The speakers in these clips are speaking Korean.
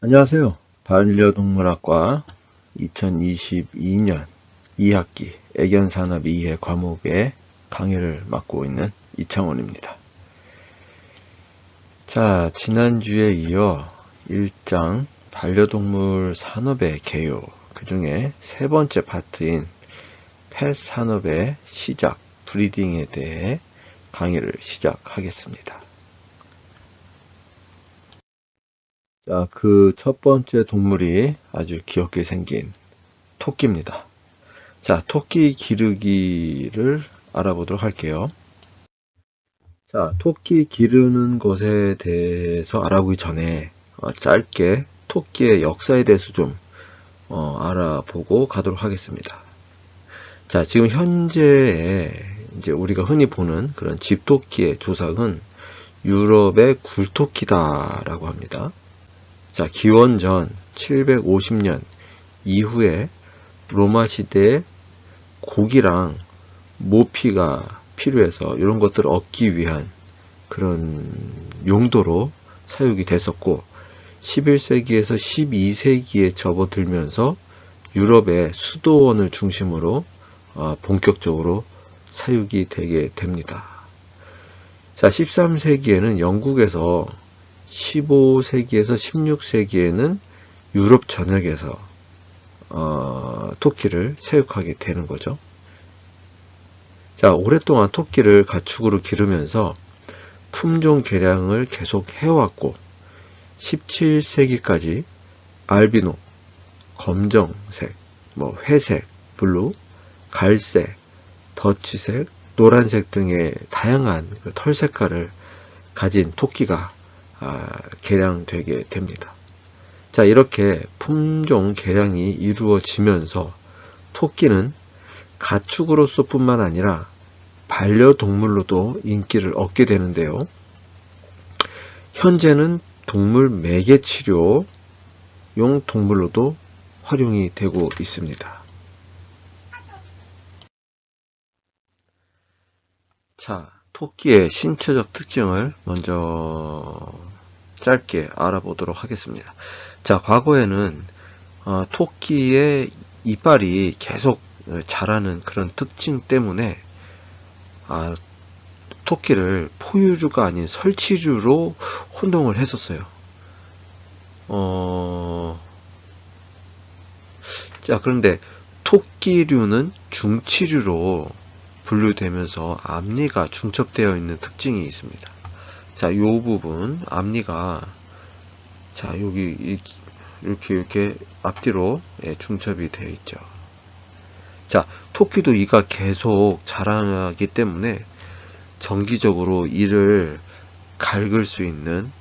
안녕하세요. 반려동물학과 2022년 2학기 애견산업 2회 과목의 강의를 맡고 있는 이창훈입니다. 자, 지난주에 이어 1장 반려동물 산업의 개요, 그 중에 세 번째 파트인 펫 산업의 시작, 브리딩에 대해 강의를 시작하겠습니다. 자, 그 첫 번째 동물이 아주 귀엽게 생긴 토끼입니다. 자, 토끼 기르기를 알아보도록 할게요. 자, 토끼 기르는 것에 대해서 알아보기 전에 짧게 토끼의 역사에 대해서 좀 알아보고 가도록 하겠습니다. 자, 지금 현재 이제 우리가 흔히 보는 그런 집토끼의 조상은 유럽의 굴토끼다라고 합니다. 자, 기원전 750년 이후에 로마 시대에 고기랑 모피가 필요해서 이런 것들을 얻기 위한 그런 용도로 사육이 됐었고, 11세기에서 12세기에 접어들면서 유럽의 수도원을 중심으로 본격적으로 사육이 되게 됩니다. 자, 13세기에는 영국에서, 15세기에서 16세기에는 유럽 전역에서 토끼를 사육하게 되는 거죠. 자, 오랫동안 토끼를 가축으로 기르면서 품종 개량을 계속 해왔고, 17세기까지 알비노, 검정색, 회색, 블루, 갈색, 더치색, 노란색 등의 다양한 털 색깔을 가진 토끼가 개량되게 됩니다. 자, 이렇게 품종 개량이 이루어지면서 토끼는 가축으로서 뿐만 아니라 반려동물로도 인기를 얻게 되는데요. 현재는 동물 매개치료용 동물로도 활용이 되고 있습니다. 자, 토끼의 신체적 특징을 먼저 짧게 알아보도록 하겠습니다. 자, 과거에는 토끼의 이빨이 계속 자라는 그런 특징 때문에 토끼를 포유류가 아닌 설치류로 혼동을 했었어요. 자, 그런데 토끼류는 중치류로 분류되면서 앞니가 중첩되어 있는 특징이 있습니다. 자, 요 부분 앞니가 여기 이렇게 앞뒤로 중첩이 되어 있죠. 자, 토끼도 이가 계속 자라기 때문에 정기적으로 이를 갈글 수 있는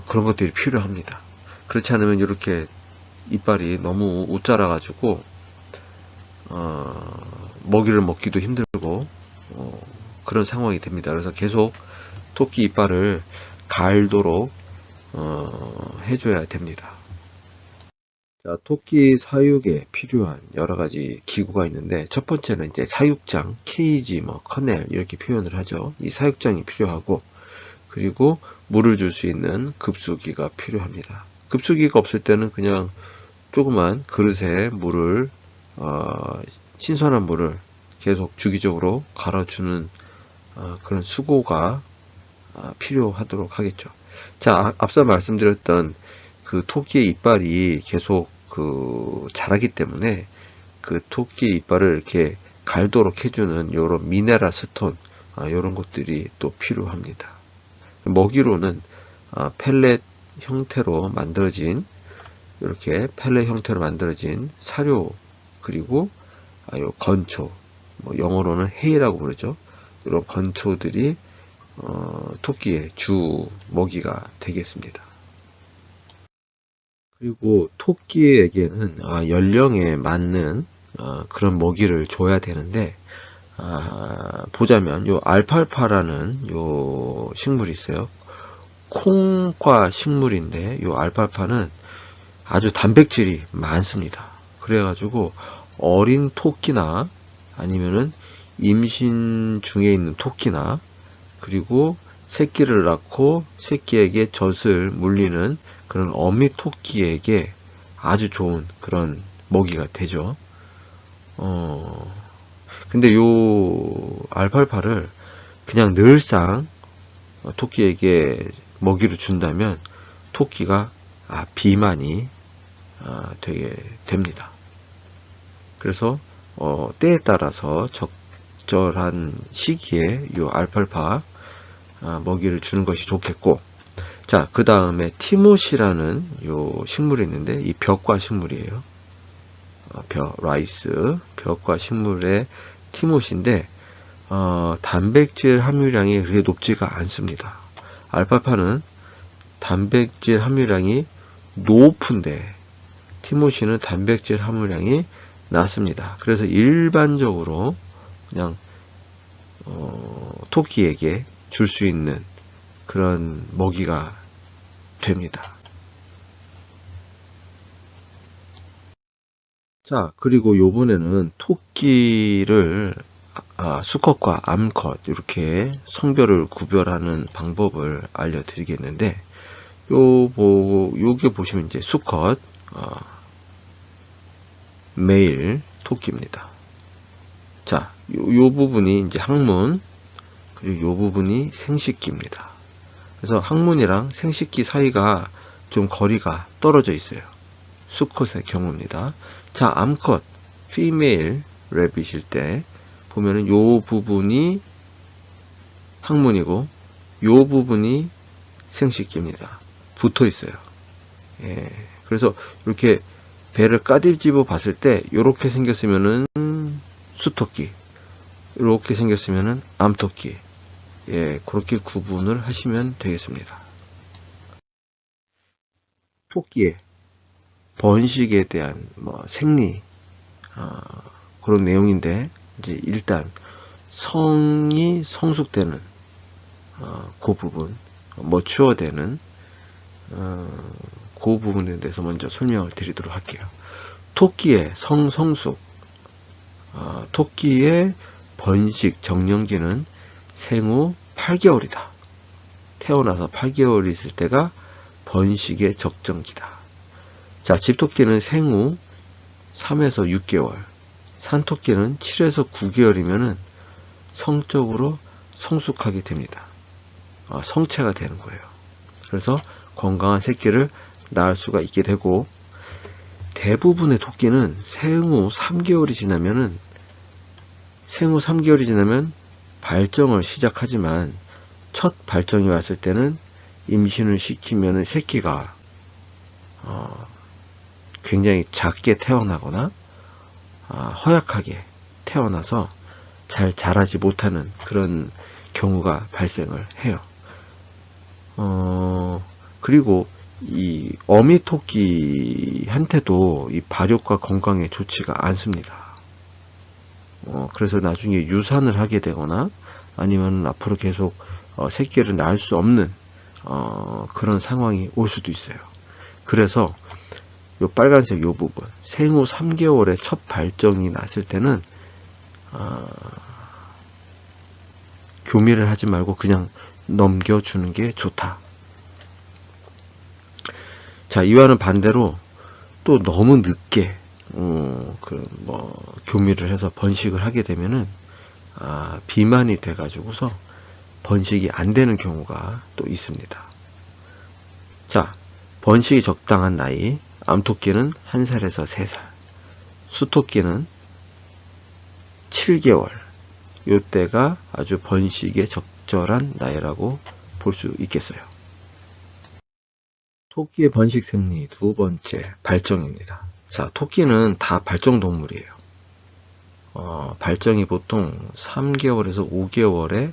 그런 것들이 필요합니다. 그렇지 않으면 이렇게 이빨이 너무 웃자라 가지고 먹이를 먹기도 힘들고 그런 상황이 됩니다. 그래서 계속 토끼 이빨을 갈도록 해줘야 됩니다. 자, 토끼 사육에 필요한 여러 가지 기구가 있는데, 첫 번째는 이제 사육장, 케이지, 커넬 이렇게 표현을 하죠. 이 사육장이 필요하고, 그리고 물을 줄 수 있는 급수기가 필요합니다. 급수기가 없을 때는 그냥 조그만 그릇에 물을 신선한 물을 계속 주기적으로 갈아주는 그런 수고가 필요하도록 하겠죠. 자, 앞서 말씀드렸던 그 토끼의 이빨이 계속 자라기 때문에 그 토끼 이빨을 이렇게 갈도록 해주는 요런 미네랄 스톤, 요런 것들이 또 필요합니다. 먹이로는 펠렛 형태로 만들어진, 이렇게 펠렛 형태로 만들어진 사료, 그리고 요 건초, 영어로는 헤이라고 부르죠. 이런 건초들이 토끼의 주 먹이가 되겠습니다. 그리고 토끼에게는 연령에 맞는 그런 먹이를 줘야 되는데, 보자면 요 알팔파라는 요 식물이 있어요. 콩과 식물인데, 요 알팔파는 아주 단백질이 많습니다. 그래가지고 어린 토끼나 아니면은 임신 중에 있는 토끼나, 그리고 새끼를 낳고 새끼에게 젖을 물리는 그런 어미 토끼에게 아주 좋은 그런 먹이가 되죠. 근데 요 알팔파를 그냥 늘상 토끼에게 먹이를 준다면 토끼가 비만이 되게 됩니다. 그래서 때에 따라서 적절한 시기에 요 알팔파 먹이를 주는 것이 좋겠고, 자, 그 다음에 티모시라는 요 식물이 있는데 이 벽과 식물이에요. 라이스 벽과 식물의 티모시인데 단백질 함유량이 그렇게 높지가 않습니다. 알파파는 단백질 함유량이 높은데 티모시는 단백질 함유량이 낮습니다. 그래서 일반적으로 그냥 토끼에게 줄 수 있는 그런 먹이가 됩니다. 자, 그리고 요번에는 토끼를 수컷과 암컷 이렇게 성별을 구별하는 방법을 알려드리겠는데, 요게 보시면 이제 수컷 메일 토끼입니다. 자, 요 부분이 이제 항문, 그리고 요 부분이 생식기입니다. 그래서 항문이랑 생식기 사이가 좀 거리가 떨어져 있어요. 수컷의 경우입니다. 자, 암컷, 피메일 래빗일 때 보면은 요 부분이 항문이고 요 부분이 생식기입니다. 붙어 있어요. 예, 그래서 이렇게 배를 까뒤집어 봤을 때 이렇게 생겼으면은 수토끼, 이렇게 생겼으면은 암토끼. 예, 그렇게 구분을 하시면 되겠습니다. 토끼의 번식에 대한 생리 그런 내용인데, 이제 일단 성이 성숙되는 그 부분, 머추어되는 그 부분에 대해서 먼저 설명을 드리도록 할게요. 토끼의 성숙, 토끼의 번식 정령기는 생후 8개월이다. 태어나서 8개월이 있을 때가 번식의 적정기다. 자, 집토끼는 생후 3에서 6개월, 산토끼는 7에서 9개월이면은 성적으로 성숙하게 됩니다. 성체가 되는 거예요. 그래서 건강한 새끼를 낳을 수가 있게 되고, 대부분의 토끼는 생후 3개월이 지나면 발정을 시작하지만, 첫 발정이 왔을 때는 임신을 시키면 새끼가 굉장히 작게 태어나거나 허약하게 태어나서 잘 자라지 못하는 그런 경우가 발생을 해요. 그리고 이 어미 토끼한테도 이 발육과 건강에 좋지가 않습니다. 그래서 나중에 유산을 하게 되거나 아니면 앞으로 계속 새끼를 낳을 수 없는 그런 상황이 올 수도 있어요. 그래서 요 빨간색 요 부분, 생후 3개월에 첫 발정이 났을 때는 교미를 하지 말고 그냥 넘겨주는 게 좋다. 자, 이와는 반대로 또 너무 늦게 교미를 해서 번식을 하게 되면은 비만이 돼가지고서 번식이 안 되는 경우가 또 있습니다. 자, 번식이 적당한 나이, 암토끼는 1살에서 3살, 수토끼는 7개월, 요때가 아주 번식에 적절한 나이라고 볼 수 있겠어요. 토끼의 번식 생리 두 번째, 발정입니다. 자, 토끼는 다 발정 동물이에요. 발정이 보통 3개월에서 5개월에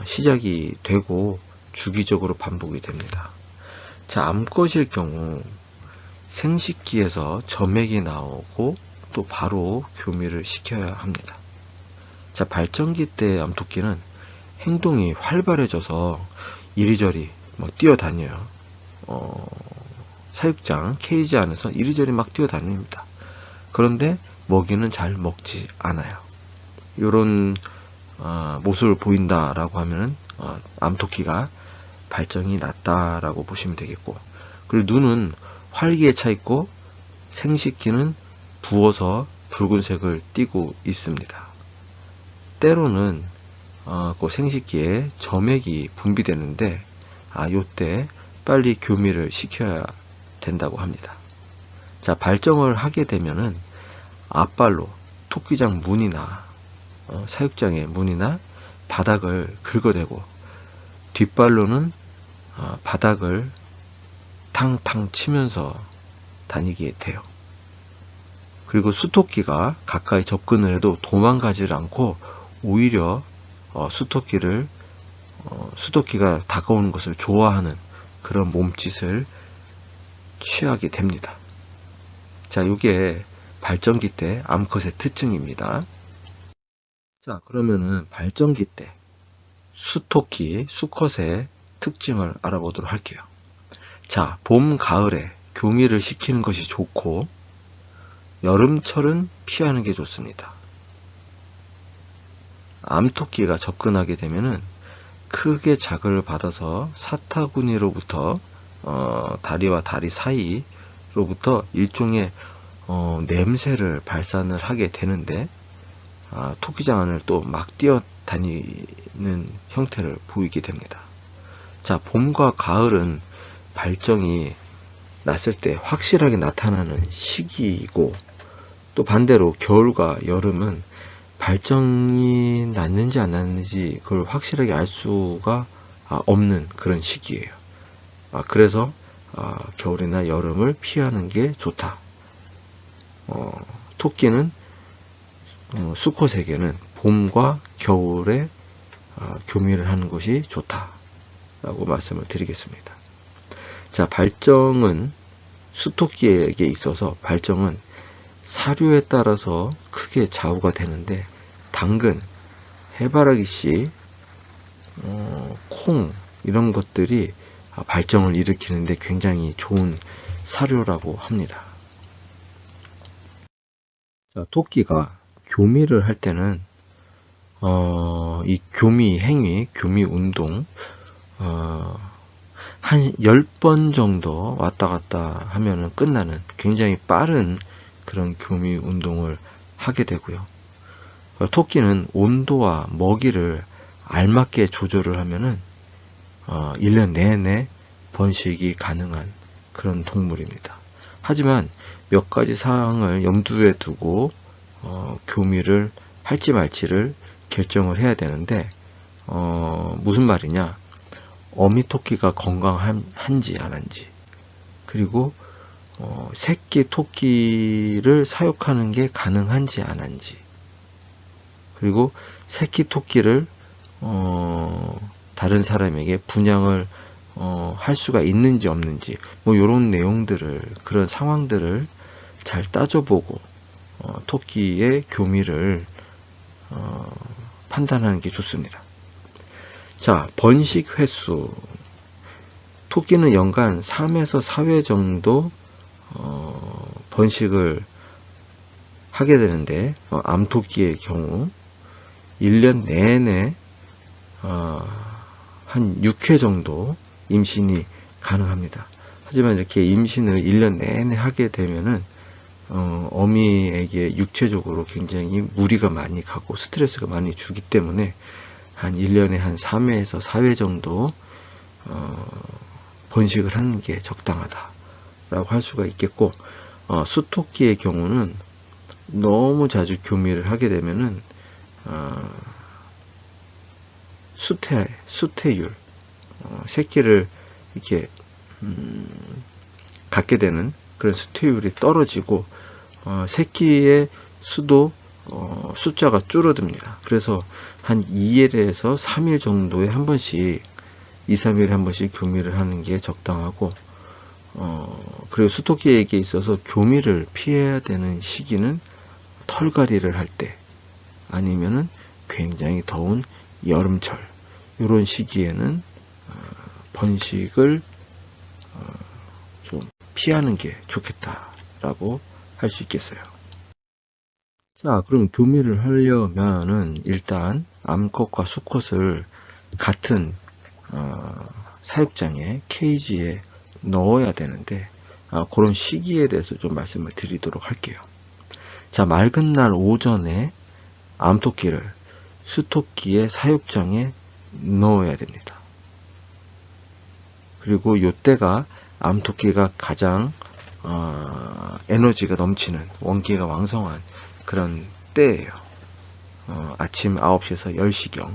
시작이 되고 주기적으로 반복이 됩니다. 자, 암컷일 경우 생식기에서 점액이 나오고 또 바로 교미를 시켜야 합니다. 자, 발정기 때 암토끼는 행동이 활발해져서 이리저리 뛰어다녀요. 사육장 케이지 안에서 이리저리 막 뛰어다닙니다. 그런데 먹이는 잘 먹지 않아요. 이런 모습을 보인다라고 하면은 암토끼가 발정이 났다라고 보시면 되겠고, 그리고 눈은 활기에 차 있고 생식기는 부어서 붉은색을 띠고 있습니다. 때로는 그 생식기에 점액이 분비되는데 요때 빨리 교미를 시켜야 된다고 합니다. 자, 발정을 하게 되면은 앞발로 토끼장 문이나 사육장의 문이나 바닥을 긁어대고 뒷발로는 바닥을 탕탕 치면서 다니게 돼요. 그리고 수토끼가 가까이 접근을 해도 도망가지를 않고 오히려 수토끼가 다가오는 것을 좋아하는 그런 몸짓을 취하게 됩니다. 자, 이게 발정기 때 암컷의 특징입니다. 자, 그러면은 발정기 때 수토끼, 수컷의 특징을 알아보도록 할게요. 자, 봄, 가을에 교미를 시키는 것이 좋고 여름철은 피하는 게 좋습니다. 암토끼가 접근하게 되면은 크게 자극을 받아서 사타구니로부터 다리와 다리 사이로부터 일종의 냄새를 발산을 하게 되는데 토끼장 안을 또 막 뛰어다니는 형태를 보이게 됩니다. 자, 봄과 가을은 발정이 났을 때 확실하게 나타나는 시기이고, 또 반대로 겨울과 여름은 발정이 났는지 안 났는지 그걸 확실하게 알 수가 없는 그런 시기예요. 그래서 겨울이나 여름을 피하는 게 좋다. 토끼는 수컷에게는 봄과 겨울에 교미를 하는 것이 좋다라고 말씀을 드리겠습니다. 자, 발정은 수토끼에게 있어서 발정은 사료에 따라서 크게 좌우가 되는데 당근, 해바라기씨, 콩 이런 것들이 발정을 일으키는데 굉장히 좋은 사료라고 합니다. 자, 토끼가 교미를 할 때는 이 교미 행위, 교미 운동 한 10번 정도 왔다 갔다 하면은 끝나는 굉장히 빠른 그런 교미 운동을 하게 되고요. 토끼는 온도와 먹이를 알맞게 조절을 하면은 1년 내내 번식이 가능한 그런 동물입니다. 하지만 몇 가지 사항을 염두에 두고 교미를 할지 말지를 결정을 해야 되는데 무슨 말이냐, 어미 토끼가 건강한지 안 한지, 그리고 새끼 토끼를 사육하는 게 가능한지 안 한지, 그리고 새끼 토끼를 다른 사람에게 분양을 할 수가 있는지 없는지, 뭐 이런 내용들을, 그런 상황들을 잘 따져보고 토끼의 교미를 판단하는 게 좋습니다. 자, 번식 횟수. 토끼는 연간 3에서 4회 정도 번식을 하게 되는데 암토끼의 경우 1년 내내 한 6회 정도 임신이 가능합니다. 하지만 이렇게 임신을 1년 내내 하게 되면은 어미에게 육체적으로 굉장히 무리가 많이 가고 스트레스가 많이 주기 때문에 한 1년에 한 3회에서 4회 정도 번식을 하는 게 적당하다라고 할 수가 있겠고, 수토끼의 경우는 너무 자주 교미를 하게 되면은 수태율, 새끼를 이렇게 갖게 되는 그런 수태율이 떨어지고 새끼의 수도 숫자가 줄어듭니다. 그래서 한 2일에서 3일 정도에 한 번씩, 2, 3일에 한 번씩 교미를 하는 게 적당하고, 그리고 수토끼에게 있어서 교미를 피해야 되는 시기는 털갈이를 할 때, 아니면은 굉장히 더운 여름철, 이런 시기에는 번식을 좀 피하는 게 좋겠다라고 할 수 있겠어요. 자, 그럼 교미를 하려면은 일단 암컷과 수컷을 같은 사육장에 케이지에 넣어야 되는데 그런 시기에 대해서 좀 말씀을 드리도록 할게요. 자, 맑은 날 오전에 암토끼를 수토끼의 사육장에 넣어야 됩니다. 그리고 요때가 암토끼가 가장 에너지가 넘치는, 원기가 왕성한 그런 때예요. 아침 9시에서 10시경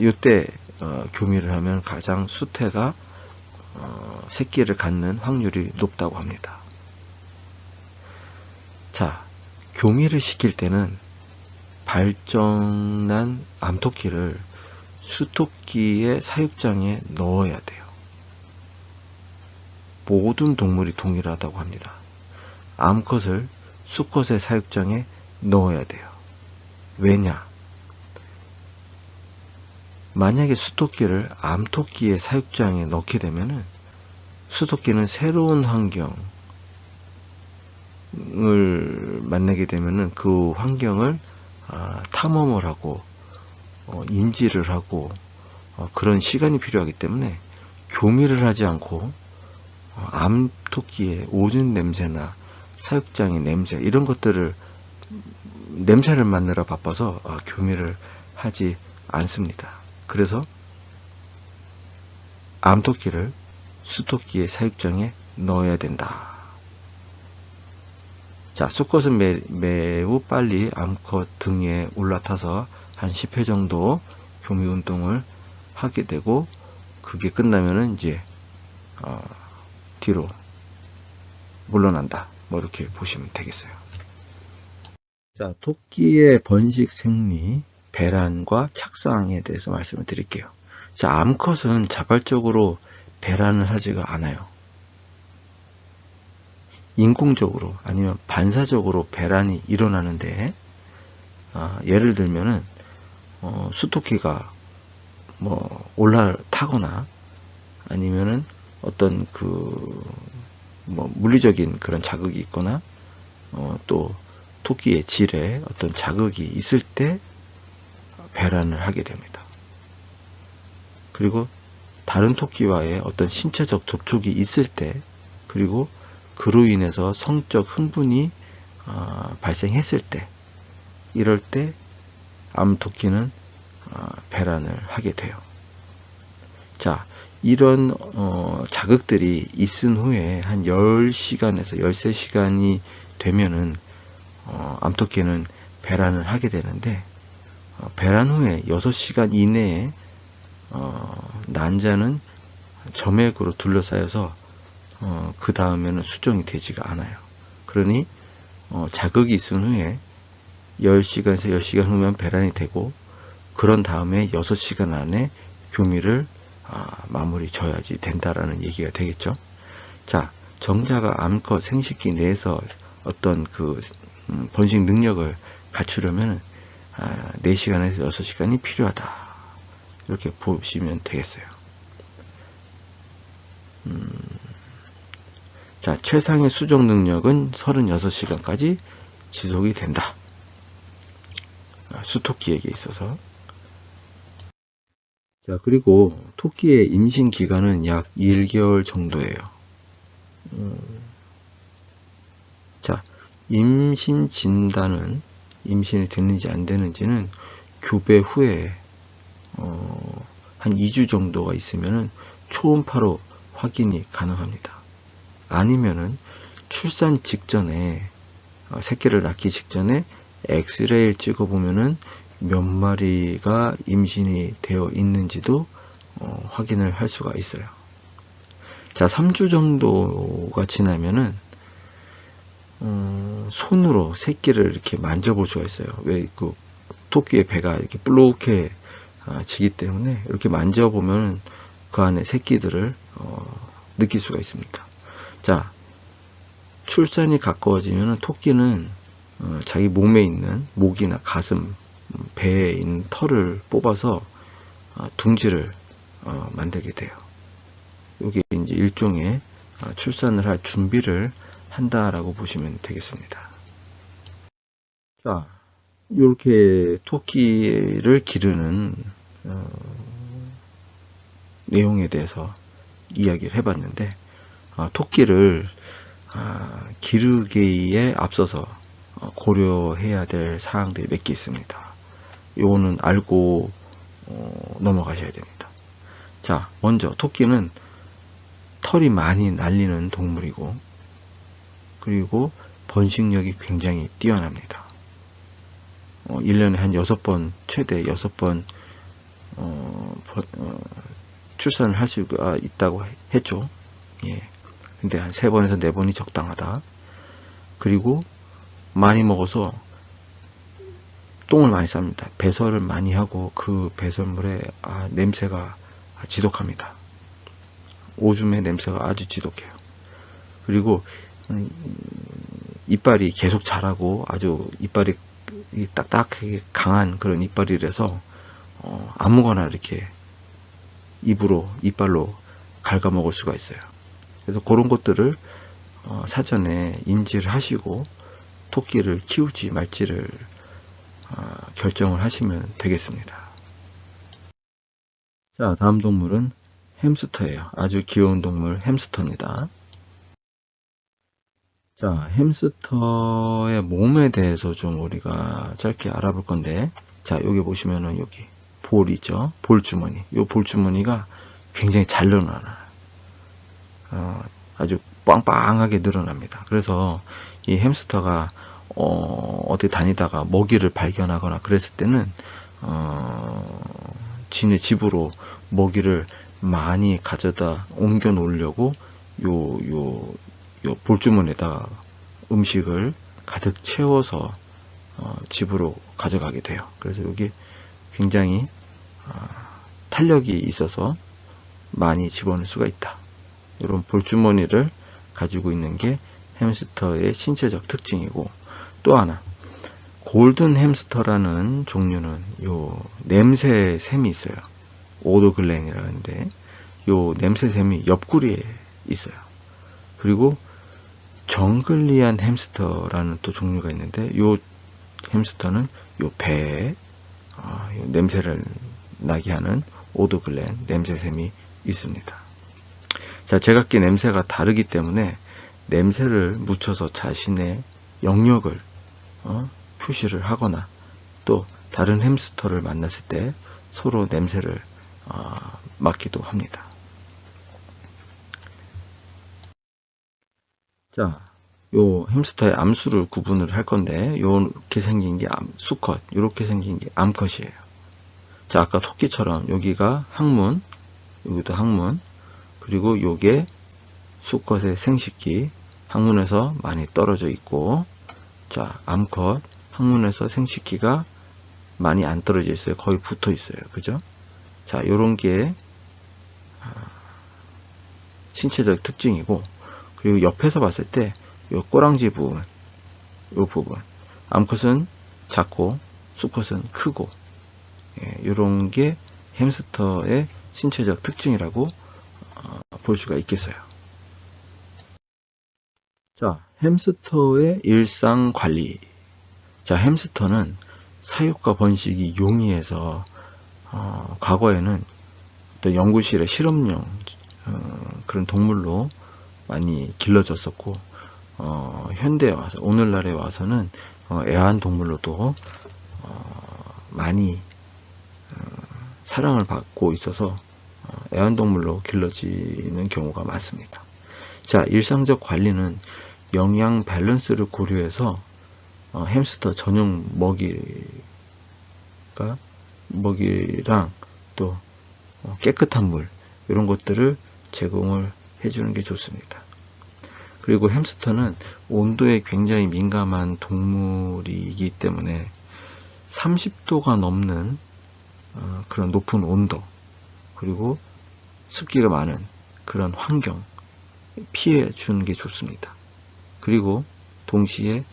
요때 교미를 하면 가장 수태가 새끼를 갖는 확률이 높다고 합니다. 자, 교미를 시킬 때는 발정난 암토끼를 수토끼의 사육장에 넣어야 돼요. 모든 동물이 동일하다고 합니다. 암컷을 수컷의 사육장에 넣어야 돼요. 왜냐? 만약에 수토끼를 암토끼의 사육장에 넣게 되면은 수토끼는 새로운 환경을 만나게 되면은 그 환경을 탐험을 하고 인지를 하고 그런 시간이 필요하기 때문에 교미를 하지 않고 암토끼의 오줌 냄새나 사육장의 냄새 이런 것들을 냄새를 맡느라 바빠서 교미를 하지 않습니다. 그래서 암토끼를 수토끼의 사육장에 넣어야 된다. 자, 수컷은 매우 빨리 암컷 등에 올라타서 한 10회 정도 교미 운동을 하게 되고 그게 끝나면은 이제 뒤로 물러난다. 뭐 이렇게 보시면 되겠어요. 자, 토끼의 번식 생리, 배란과 착상에 대해서 말씀을 드릴게요. 자, 암컷은 자발적으로 배란을 하지가 않아요. 인공적으로 아니면 반사적으로 배란이 일어나는데 예를 들면은 수토끼가 뭐 올라타거나 아니면은 어떤 뭐 물리적인 그런 자극이 있거나 또 토끼의 질에 어떤 자극이 있을 때 배란을 하게 됩니다. 그리고 다른 토끼와의 어떤 신체적 접촉이 있을 때 그리고 그로 인해서 성적 흥분이 발생했을 때 이럴 때 암토끼는 배란을 하게 돼요. 자, 이런 자극들이 있은 후에 한 10시간에서 13시간이 되면은 암토끼는 배란을 하게 되는데 배란 후에 6시간 이내에 난자는 점액으로 둘러싸여서 그 다음에는 수정이 되지가 않아요. 그러니 자극이 있은 후에 10시간에서 10시간 후면 배란이 되고 그런 다음에 6시간 안에 교미를 마무리 져야지 된다라는 얘기가 되겠죠. 자, 정자가 암컷 생식기 내에서 어떤 번식 능력을 갖추려면 4시간에서 6시간이 필요하다. 이렇게 보시면 되겠어요. 자, 최상의 수정 능력은 36시간까지 지속이 된다. 수토끼에게 있어서. 자, 그리고 토끼의 임신 기간은 약 1개월 정도예요. 자, 임신 진단은 임신이 됐는지 안 되는지는 교배 후에 한 2주 정도가 있으면은 초음파로 확인이 가능합니다. 아니면은 출산 직전에 새끼를 낳기 직전에 엑스레이를 찍어보면은 몇 마리가 임신이 되어 있는지도 확인을 할 수가 있어요. 자, 3주 정도가 지나면은 손으로 새끼를 이렇게 만져볼 수가 있어요. 왜 토끼의 배가 이렇게 볼록해지기 때문에 이렇게 만져보면 그 안에 새끼들을 느낄 수가 있습니다. 자, 출산이 가까워지면 토끼는 자기 몸에 있는 목이나 가슴, 배에 있는 털을 뽑아서 둥지를 만들게 돼요. 이게 이제 일종의 출산을 할 준비를 한다라고 보시면 되겠습니다. 자, 이렇게 토끼를 기르는 내용에 대해서 이야기를 해봤는데, 토끼를 기르기에 앞서서 고려해야 될 사항들이 몇 개 있습니다. 요거는 알고 넘어가셔야 됩니다. 자, 먼저 토끼는 털이 많이 날리는 동물이고, 그리고 번식력이 굉장히 뛰어납니다. 1년에 한 6번, 최대 6번 출산을 할 수가 있다고 했죠. 예. 근데 한 3번에서 4번이 적당하다. 그리고 많이 먹어서 똥을 많이 쌉니다. 배설을 많이 하고 그 배설물에 냄새가 지독합니다. 오줌의 냄새가 아주 지독해요. 그리고 이빨이 계속 자라고 아주 이빨이 딱딱하게 강한 그런 이빨이라서 아무거나 이렇게 이빨로 갉아먹을 수가 있어요. 그래서 그런 것들을 사전에 인지를 하시고 토끼를 키울지 말지를 결정을 하시면 되겠습니다. 자, 다음 동물은 햄스터예요. 아주 귀여운 동물 햄스터입니다. 자, 햄스터의 몸에 대해서 좀 우리가 짧게 알아볼 건데, 자, 여기 보시면은 여기 볼 있죠? 볼 주머니. 이 볼 주머니가 굉장히 잘 늘어나요. 아주 빵빵하게 늘어납니다. 그래서 이 햄스터가 어디 다니다가 먹이를 발견하거나 그랬을 때는 지네 집으로 먹이를 많이 가져다 옮겨 놓으려고 요 볼주머니에다가 음식을 가득 채워서 집으로 가져가게 돼요. 그래서 여기 굉장히 탄력이 있어서 많이 집어넣을 수가 있다. 이런 볼주머니를 가지고 있는 게 햄스터의 신체적 특징이고, 또 하나 골든 햄스터라는 종류는 요 냄새샘이 있어요. 오도글렌이라는데 요 냄새샘이 옆구리에 있어요. 그리고 정글리안 햄스터라는 또 종류가 있는데 요 햄스터는 요 배에 요 냄새를 나게 하는 오도글렌 냄새샘이 있습니다. 자, 제각기 냄새가 다르기 때문에 냄새를 묻혀서 자신의 영역을 표시를 하거나 또 다른 햄스터를 만났을 때 서로 냄새를 맡기도 합니다. 자, 요 햄스터의 암수를 구분을 할 건데, 요렇게 생긴 게 수컷, 요렇게 생긴 게 암컷이에요. 자, 아까 토끼처럼 여기가 항문, 여기도 항문, 그리고 요게 수컷의 생식기, 항문에서 많이 떨어져 있고, 자, 암컷, 항문에서 생식기가 많이 안 떨어져 있어요. 거의 붙어 있어요. 그죠? 자, 요런 게 신체적 특징이고, 그리고 옆에서 봤을 때 요 꼬랑지 부분, 요 부분, 암컷은 작고 수컷은 크고, 요런 게 햄스터의 신체적 특징이라고 볼 수가 있겠어요. 자, 햄스터의 일상 관리. 자, 햄스터는 사육과 번식이 용이해서 과거에는 어떤 연구실의 실험용 그런 동물로 많이 길러졌었고, 현대에 와서 오늘날에 와서는 애완동물로도 많이 사랑을 받고 있어서 애완동물로 길러지는 경우가 많습니다. 자, 일상적 관리는 영양 밸런스를 고려해서 햄스터 전용 먹이랑 또 깨끗한 물 이런 것들을 제공을 해주는 게 좋습니다. 그리고 햄스터는 온도에 굉장히 민감한 동물이기 때문에 30도가 넘는 그런 높은 온도, 그리고 습기가 많은 그런 환경 피해 주는 게 좋습니다. 그리고 동시에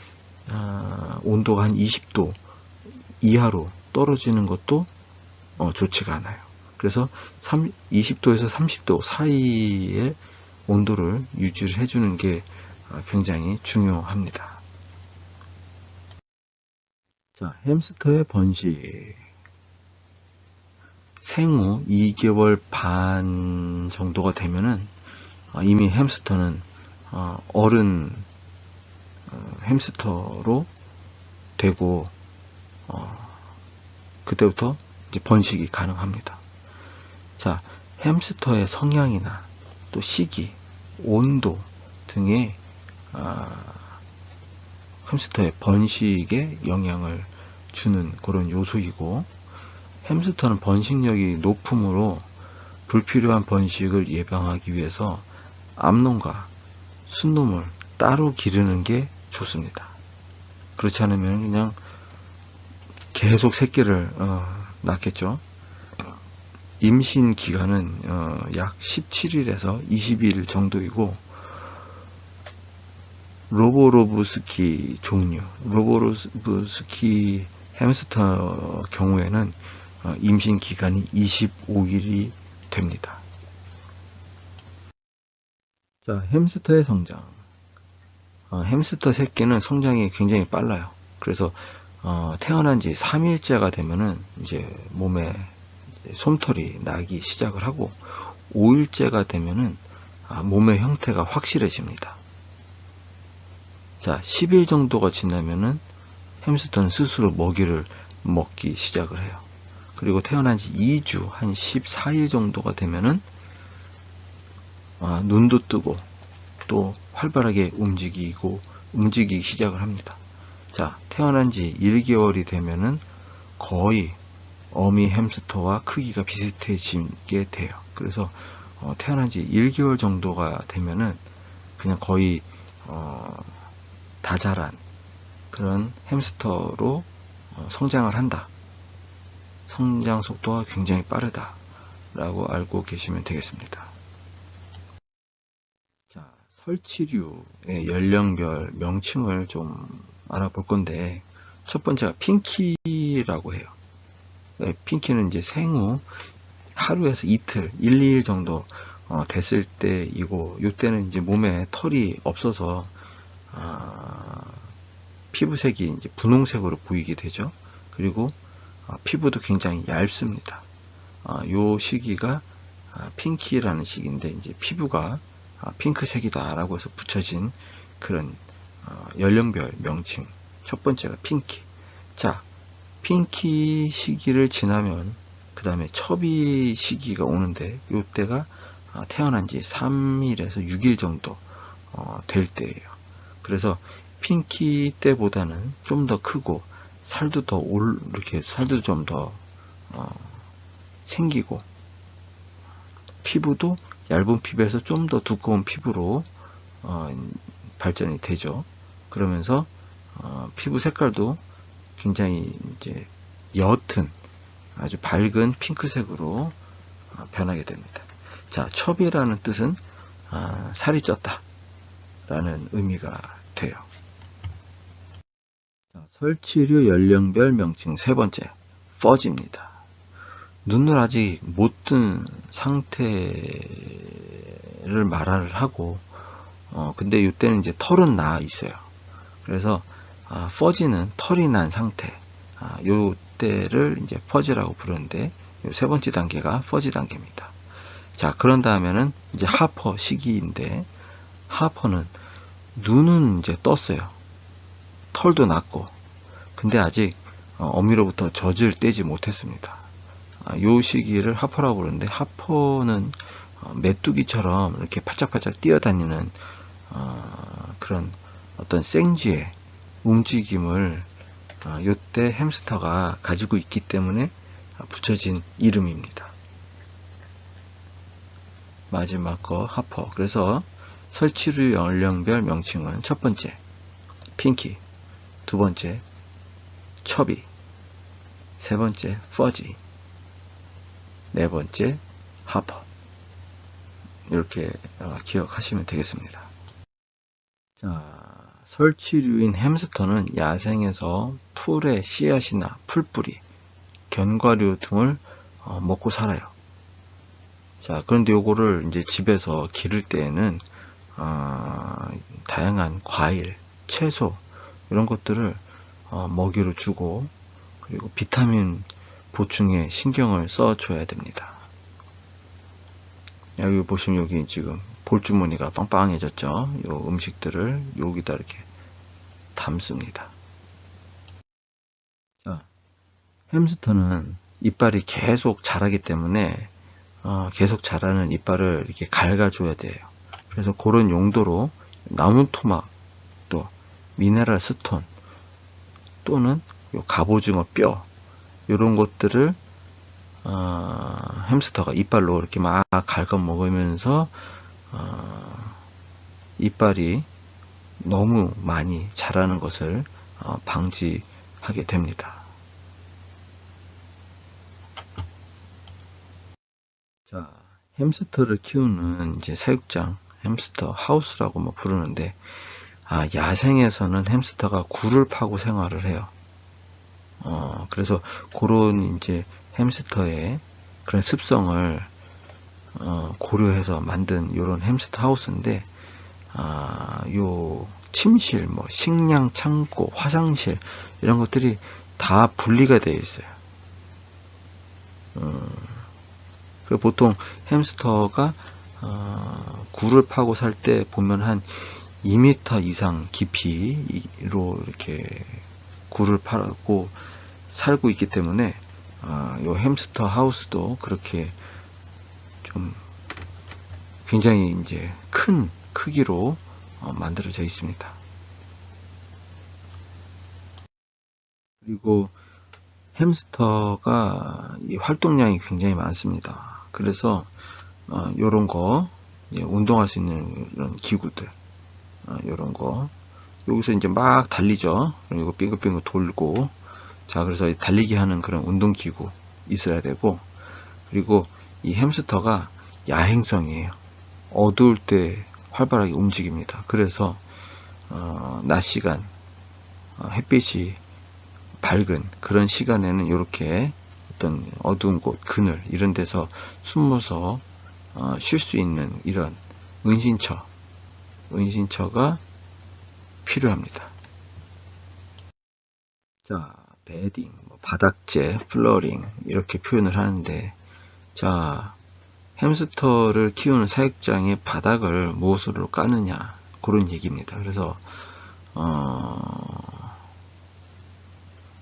온도가 한 20도 이하로 떨어지는 것도 좋지가 않아요. 그래서 20도에서 30도 사이의 온도를 유지를 해주는 게 굉장히 중요합니다. 자, 햄스터의 번식. 생후 2개월 반 정도가 되면은 이미 햄스터는 어른 햄스터로 되고 그때부터 이제 번식이 가능합니다. 자, 햄스터의 성향이나 또 시기, 온도 등의 햄스터의 번식에 영향을 주는 그런 요소이고, 햄스터는 번식력이 높으므로 불필요한 번식을 예방하기 위해서 암놈과 순놈을 따로 기르는 게 좋습니다. 그렇지 않으면 그냥 계속 새끼를 낳겠죠. 임신 기간은 약 17일에서 20일 정도이고, 로보로브스키 종류, 로보로브스키 햄스터 경우에는 임신 기간이 25일이 됩니다. 자, 햄스터의 성장. 햄스터 새끼는 성장이 굉장히 빨라요. 그래서 태어난 지 3일째가 되면은 이제 몸에 솜털이 나기 시작을 하고, 5일째가 되면은 몸의 형태가 확실해집니다. 자, 10일 정도가 지나면은 햄스터는 스스로 먹이를 먹기 시작을 해요. 그리고 태어난 지 2주, 한 14일 정도가 되면은 눈도 뜨고 또 활발하게 움직이기 시작을 합니다. 자, 태어난 지 1개월이 되면은 거의 어미 햄스터와 크기가 비슷해지게 돼요. 그래서 태어난 지 1개월 정도가 되면은 그냥 거의 다 자란 그런 햄스터로 성장을 한다. 성장 속도가 굉장히 빠르다 라고 알고 계시면 되겠습니다. 자, 설치류의 연령별 명칭을 좀 알아볼 건데, 첫 번째가 핑키라고 해요. 네, 핑키는 이제 생후 하루에서 이틀, 1, 2일 정도 됐을 때이고, 이때는 이제 몸에 털이 없어서 피부색이 이제 분홍색으로 보이게 되죠. 그리고 피부도 굉장히 얇습니다. 요 시기가 핑키라는 시기인데, 이제 피부가 핑크색이다 라고 해서 붙여진 그런 연령별 명칭. 첫 번째가 핑키. 자, 핑키 시기를 지나면 그 다음에 첩이 시기가 오는데, 요때가 태어난 지 3일에서 6일 정도 될 때예요. 그래서 핑키 때보다는 좀 더 크고, 살도 좀 더 생기고, 피부도 얇은 피부에서 좀 더 두꺼운 피부로 발전이 되죠. 그러면서 피부 색깔도 굉장히 이제 옅은 아주 밝은 핑크색으로 변하게 됩니다. 자, 첩이라는 뜻은 살이 쪘다 라는 의미가 돼요. 자, 설치류 연령별 명칭 세 번째, 퍼지입니다. 눈을 아직 못 뜬 상태를 말을 하고, 근데 이때는 이제 털은 나 있어요. 그래서 퍼지는 털이 난 상태, 요때를 이제 퍼지라고 부르는데, 요 세 번째 단계가 퍼지 단계입니다. 자, 그런 다음에는 이제 하퍼 시기인데, 하퍼는 눈은 이제 떴어요. 털도 났고, 근데 아직 어미로부터 젖을 떼지 못했습니다. 요 시기를 하퍼라고 부르는데, 하퍼는 메뚜기처럼 이렇게 팔짝팔짝 뛰어다니는 그런 어떤 생쥐의 움직임을 요때 햄스터가 가지고 있기 때문에 붙여진 이름입니다. 마지막 거 하퍼. 그래서 설치류 연령별 명칭은 첫 번째 핑키, 두 번째 첩이, 세 번째 퍼지, 네 번째 하퍼. 이렇게 기억하시면 되겠습니다. 자, 설치류인 햄스터는 야생에서 풀의 씨앗이나 풀뿌리, 견과류 등을 먹고 살아요. 자, 그런데 요거를 이제 집에서 기를 때에는 다양한 과일, 채소 이런 것들을 먹이로 주고, 그리고 비타민 보충에 신경을 써줘야 됩니다. 여기 보시면 여기 지금 볼주머니가 빵빵해졌죠. 요 음식들을 여기다 이렇게 담습니다. 자, 햄스터는 이빨이 계속 자라기 때문에 계속 자라는 이빨을 이렇게 갉아줘야 돼요. 그래서 그런 용도로 나무 토막, 또 미네랄 스톤, 또는 요 갑오징어 뼈, 이런 것들을 햄스터가 이빨로 이렇게 막 갉아 먹으면서 이빨이 너무 많이 자라는 것을 방지하게 됩니다. 자, 햄스터를 키우는 이제 사육장, 햄스터 하우스라고 뭐 부르는데, 야생에서는 햄스터가 굴을 파고 생활을 해요. 그래서 그런 이제 햄스터의 그런 습성을 고려해서 만든 요런 햄스터 하우스인데, 요 침실, 뭐 식량 창고, 화장실 이런 것들이 다 분리가 되어 있어요. 보통 햄스터가 굴을 파고 살 때 보면 한 2m 이상 깊이로 이렇게 굴을 파고 살고 있기 때문에 요 햄스터 하우스도 그렇게 좀 굉장히 이제 큰 크기로 만들어져 있습니다. 그리고 햄스터가 이 활동량이 굉장히 많습니다. 그래서 요런 거 운동할 수 있는 이런 기구들, 요런 거 여기서 이제 막 달리죠. 그리고 빙글빙글 돌고, 자, 그래서 달리기 하는 그런 운동기구 있어야 되고, 그리고 이 햄스터가 야행성이에요. 어두울 때 활발하게 움직입니다. 그래서 낮 시간 햇빛이 밝은 그런 시간에는 이렇게 어떤 어두운 곳, 그늘 이런 데서 숨어서 쉴 수 있는 이런 은신처가 필요합니다. 자, 베딩, 바닥재, 플러링 이렇게 표현을 하는데, 자, 햄스터를 키우는 사육장의 바닥을 무엇으로 까느냐, 그런 얘기입니다. 그래서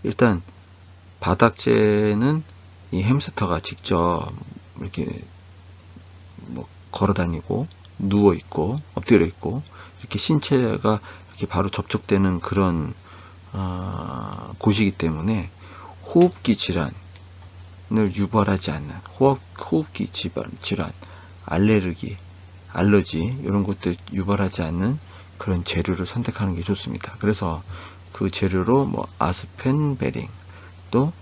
일단 바닥재는 이 햄스터가 직접 이렇게 뭐 걸어 다니고 누워 있고 엎드려 있고 이렇게 신체가 이렇게 바로 접촉되는 그런 곳이기 때문에 호흡기 질환을 유발하지 않는 호흡기 질환, 알레르기, 알러지 이런 것들 유발하지 않는 그런 재료를 선택하는 게 좋습니다. 그래서 그 재료로 뭐 아스펜 베딩, 또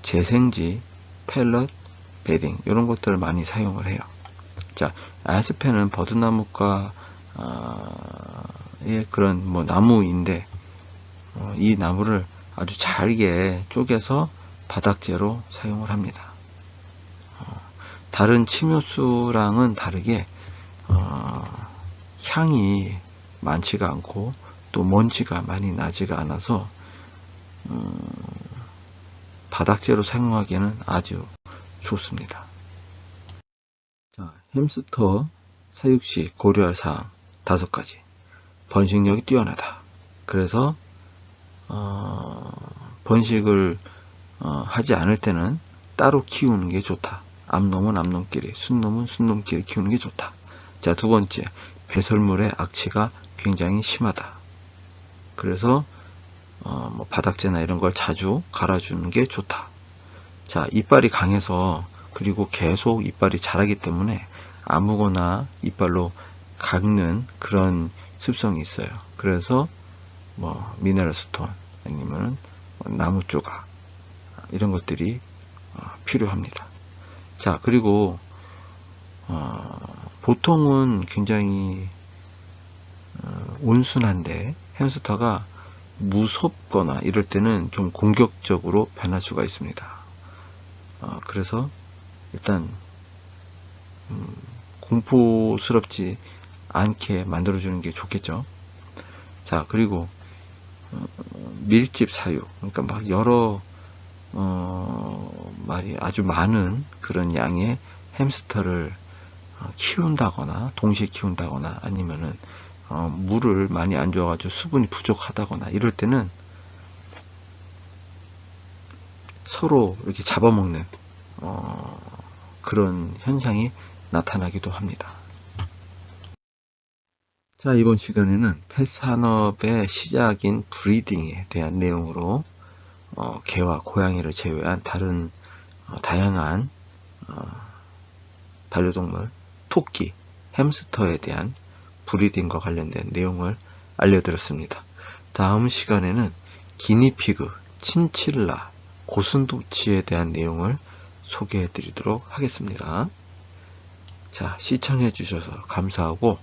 재생지 펠럿 베딩 이런 것들을 많이 사용을 해요. 자, 아스펜은 버드나무과의 그런 뭐 나무인데 이 나무를 아주 잘게 쪼개서 바닥재로 사용을 합니다. 다른 침효수랑은 다르게 향이 많지가 않고 또 먼지가 많이 나지가 않아서 바닥재로 사용하기에는 아주 좋습니다. 자, 햄스터 사육 시 고려할 사항 5가지. 번식력이 뛰어나다. 그래서 번식을 하지 않을 때는 따로 키우는 게 좋다. 암놈은 암놈끼리, 순놈은 순놈끼리 키우는 게 좋다. 자, 2번째, 배설물의 악취가 굉장히 심하다. 그래서 뭐 바닥재나 이런 걸 자주 갈아주는 게 좋다. 자, 이빨이 강해서 그리고 계속 이빨이 자라기 때문에 아무거나 이빨로 깎는 그런 습성이 있어요. 그래서 뭐 미네랄 스톤 아니면 나무 조각 이런 것들이 필요합니다. 자, 그리고 보통은 굉장히 온순한데 햄스터가 무섭거나 이럴 때는 좀 공격적으로 변할 수가 있습니다. 그래서 일단 공포스럽지 않게 만들어주는 게 좋겠죠. 자, 그리고 밀집 사육, 그러니까 막 여러 말이 아주 많은 그런 양의 햄스터를 키운다거나 동시에 키운다거나 아니면은 물을 많이 안 줘가지고 수분이 부족하다거나 이럴 때는 서로 이렇게 잡아먹는 그런 현상이 나타나기도 합니다. 자, 이번 시간에는 펫 산업의 시작인 브리딩에 대한 내용으로 개와 고양이를 제외한 다른 다양한 반려동물, 토끼, 햄스터에 대한 브리딩과 관련된 내용을 알려드렸습니다. 다음 시간에는 기니피그, 친칠라, 고슴도치에 대한 내용을 소개해 드리도록 하겠습니다. 자, 시청해 주셔서 감사하고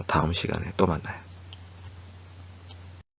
다음 시간에 또 만나요.